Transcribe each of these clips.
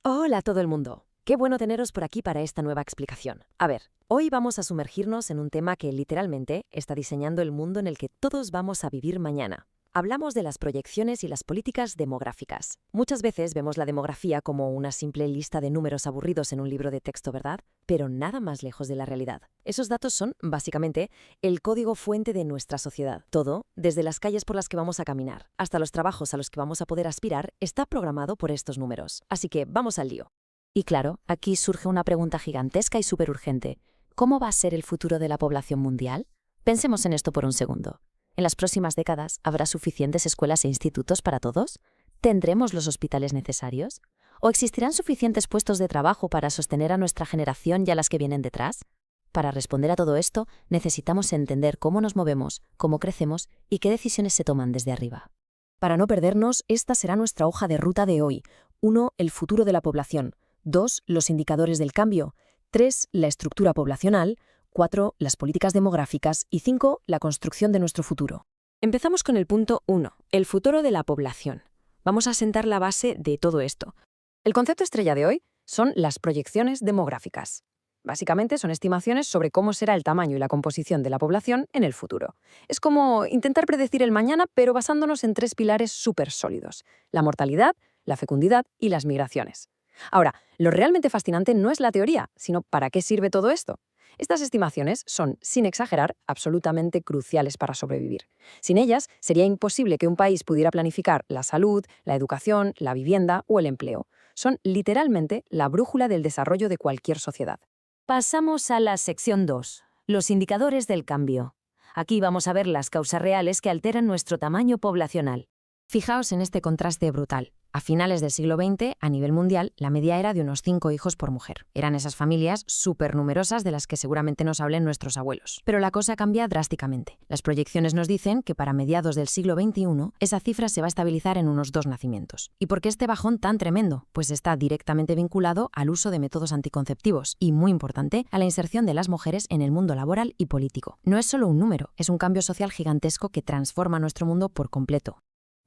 Hola a todo el mundo. Qué bueno teneros por aquí para esta nueva explicación. A ver, hoy vamos a sumergirnos en un tema que literalmente está diseñando el mundo en el que todos vamos a vivir mañana. Hablamos de las proyecciones y las políticas demográficas. Muchas veces vemos la demografía como una simple lista de números aburridos en un libro de texto, ¿verdad? Pero nada más lejos de la realidad. Esos datos son, básicamente, el código fuente de nuestra sociedad. Todo, desde las calles por las que vamos a caminar, hasta los trabajos a los que vamos a poder aspirar, está programado por estos números. Así que vamos al lío. Y claro, aquí surge una pregunta gigantesca y súper urgente. ¿Cómo va a ser el futuro de la población mundial? Pensemos en esto por un segundo. ¿En las próximas décadas habrá suficientes escuelas e institutos para todos? ¿Tendremos los hospitales necesarios? ¿O existirán suficientes puestos de trabajo para sostener a nuestra generación y a las que vienen detrás? Para responder a todo esto, necesitamos entender cómo nos movemos, cómo crecemos y qué decisiones se toman desde arriba. Para no perdernos, esta será nuestra hoja de ruta de hoy. 1. El futuro de la población. 2. Los indicadores del cambio. 3. La estructura poblacional. 4. Las políticas demográficas. Y 5. La construcción de nuestro futuro. Empezamos con el punto 1, el futuro de la población. Vamos a sentar la base de todo esto. El concepto estrella de hoy son las proyecciones demográficas. Básicamente son estimaciones sobre cómo será el tamaño y la composición de la población en el futuro. Es como intentar predecir el mañana, pero basándonos en 3 pilares súper sólidos: la mortalidad, la fecundidad y las migraciones. Ahora, lo realmente fascinante no es la teoría, sino para qué sirve todo esto. Estas estimaciones son, sin exagerar, absolutamente cruciales para sobrevivir. Sin ellas, sería imposible que un país pudiera planificar la salud, la educación, la vivienda o el empleo. Son literalmente la brújula del desarrollo de cualquier sociedad. Pasamos a la sección 2, los indicadores del cambio. Aquí vamos a ver las causas reales que alteran nuestro tamaño poblacional. Fijaos en este contraste brutal. A finales del siglo XX, a nivel mundial, la media era de unos 5 hijos por mujer. Eran esas familias súper numerosas de las que seguramente nos hablen nuestros abuelos. Pero la cosa cambia drásticamente. Las proyecciones nos dicen que para mediados del siglo XXI, esa cifra se va a estabilizar en unos 2 nacimientos. ¿Y por qué este bajón tan tremendo? Pues está directamente vinculado al uso de métodos anticonceptivos y, muy importante, a la inserción de las mujeres en el mundo laboral y político. No es solo un número, es un cambio social gigantesco que transforma nuestro mundo por completo.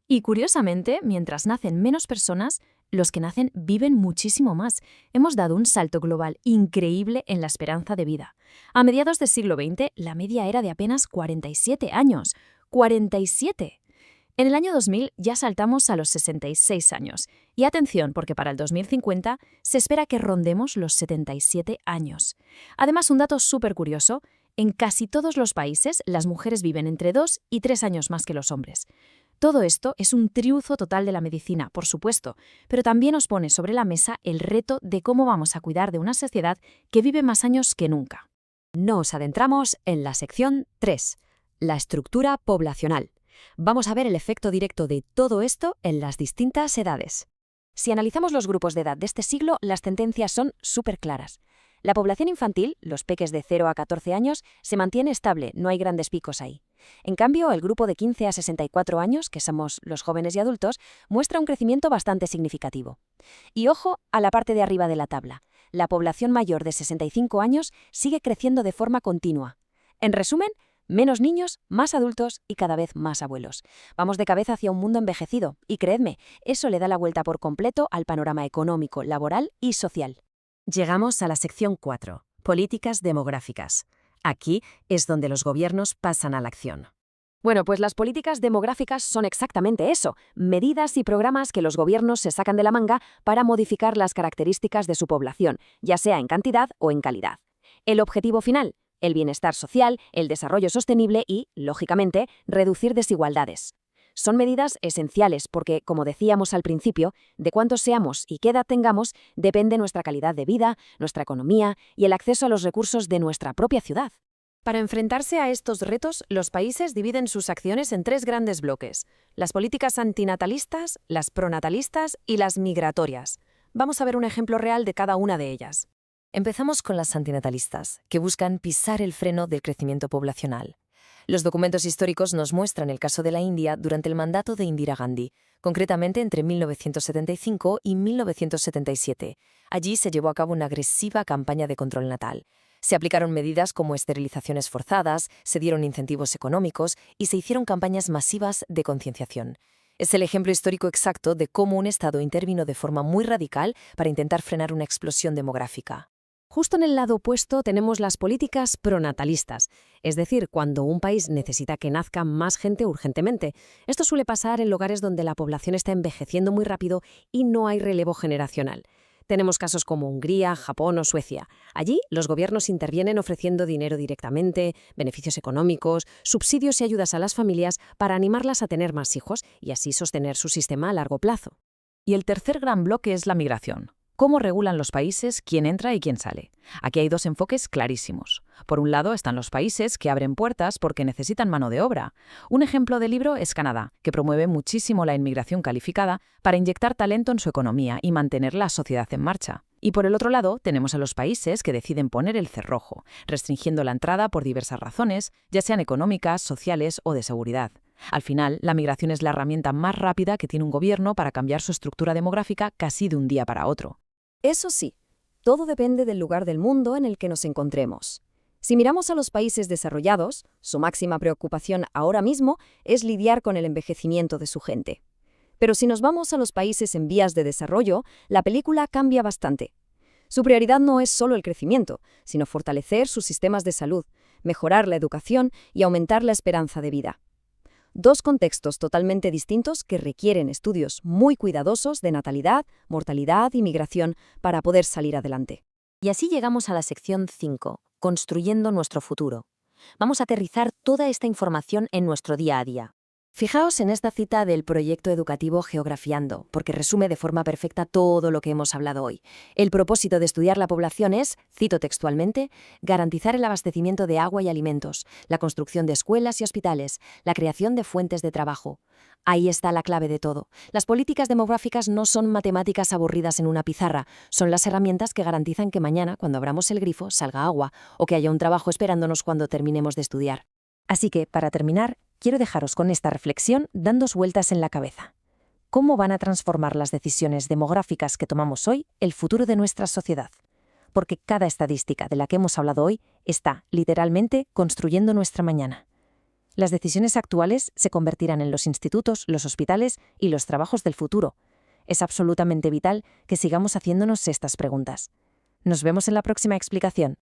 Y curiosamente, mientras nacen menos personas, los que nacen viven muchísimo más. Hemos dado un salto global increíble en la esperanza de vida. A mediados del siglo XX, la media era de apenas 47 años. ¡47! En el año 2000 ya saltamos a los 66 años. Y atención, porque para el 2050 se espera que rondemos los 77 años. Además, un dato súper curioso: en casi todos los países las mujeres viven entre 2 y 3 años más que los hombres. Todo esto es un triunfo total de la medicina, por supuesto, pero también nos pone sobre la mesa el reto de cómo vamos a cuidar de una sociedad que vive más años que nunca. Nos adentramos en la sección 3, la estructura poblacional. Vamos a ver el efecto directo de todo esto en las distintas edades. Si analizamos los grupos de edad de este siglo, las tendencias son súper claras. La población infantil, los peques de 0 a 14 años, se mantiene estable, no hay grandes picos ahí. En cambio, el grupo de 15 a 64 años, que somos los jóvenes y adultos, muestra un crecimiento bastante significativo. Y ojo a la parte de arriba de la tabla. La población mayor de 65 años sigue creciendo de forma continua. En resumen, menos niños, más adultos y cada vez más abuelos. Vamos de cabeza hacia un mundo envejecido, y creedme, eso le da la vuelta por completo al panorama económico, laboral y social. Llegamos a la sección 4, políticas demográficas. Aquí es donde los gobiernos pasan a la acción. Bueno, pues las políticas demográficas son exactamente eso, medidas y programas que los gobiernos se sacan de la manga para modificar las características de su población, ya sea en cantidad o en calidad. El objetivo final: el bienestar social, el desarrollo sostenible y, lógicamente, reducir desigualdades. Son medidas esenciales porque, como decíamos al principio, de cuántos seamos y qué edad tengamos depende nuestra calidad de vida, nuestra economía y el acceso a los recursos de nuestra propia ciudad. Para enfrentarse a estos retos, los países dividen sus acciones en 3 grandes bloques: las políticas antinatalistas, las pronatalistas y las migratorias. Vamos a ver un ejemplo real de cada una de ellas. Empezamos con las antinatalistas, que buscan pisar el freno del crecimiento poblacional. Los documentos históricos nos muestran el caso de la India durante el mandato de Indira Gandhi, concretamente entre 1975 y 1977. Allí se llevó a cabo una agresiva campaña de control natal. Se aplicaron medidas como esterilizaciones forzadas, se dieron incentivos económicos y se hicieron campañas masivas de concienciación. Es el ejemplo histórico exacto de cómo un Estado intervino de forma muy radical para intentar frenar una explosión demográfica. Justo en el lado opuesto tenemos las políticas pronatalistas, es decir, cuando un país necesita que nazca más gente urgentemente. Esto suele pasar en lugares donde la población está envejeciendo muy rápido y no hay relevo generacional. Tenemos casos como Hungría, Japón o Suecia. Allí, los gobiernos intervienen ofreciendo dinero directamente, beneficios económicos, subsidios y ayudas a las familias para animarlas a tener más hijos y así sostener su sistema a largo plazo. Y el tercer gran bloque es la migración. ¿Cómo regulan los países quién entra y quién sale? Aquí hay dos enfoques clarísimos. Por un lado están los países que abren puertas porque necesitan mano de obra. Un ejemplo de libro es Canadá, que promueve muchísimo la inmigración calificada para inyectar talento en su economía y mantener la sociedad en marcha. Y por el otro lado tenemos a los países que deciden poner el cerrojo, restringiendo la entrada por diversas razones, ya sean económicas, sociales o de seguridad. Al final, la migración es la herramienta más rápida que tiene un gobierno para cambiar su estructura demográfica casi de un día para otro. Eso sí, todo depende del lugar del mundo en el que nos encontremos. Si miramos a los países desarrollados, su máxima preocupación ahora mismo es lidiar con el envejecimiento de su gente. Pero si nos vamos a los países en vías de desarrollo, la película cambia bastante. Su prioridad no es solo el crecimiento, sino fortalecer sus sistemas de salud, mejorar la educación y aumentar la esperanza de vida. Dos contextos totalmente distintos que requieren estudios muy cuidadosos de natalidad, mortalidad y migración para poder salir adelante. Y así llegamos a la sección 5, construyendo nuestro futuro. Vamos a aterrizar toda esta información en nuestro día a día. Fijaos en esta cita del proyecto educativo Geografiando, porque resume de forma perfecta todo lo que hemos hablado hoy. El propósito de estudiar la población es, cito textualmente, garantizar el abastecimiento de agua y alimentos, la construcción de escuelas y hospitales, la creación de fuentes de trabajo. Ahí está la clave de todo. Las políticas demográficas no son matemáticas aburridas en una pizarra, son las herramientas que garantizan que mañana, cuando abramos el grifo, salga agua, o que haya un trabajo esperándonos cuando terminemos de estudiar. Así que, para terminar, quiero dejaros con esta reflexión dándos vueltas en la cabeza. ¿Cómo van a transformar las decisiones demográficas que tomamos hoy el futuro de nuestra sociedad? Porque cada estadística de la que hemos hablado hoy está, literalmente, construyendo nuestra mañana. Las decisiones actuales se convertirán en los institutos, los hospitales y los trabajos del futuro. Es absolutamente vital que sigamos haciéndonos estas preguntas. Nos vemos en la próxima explicación.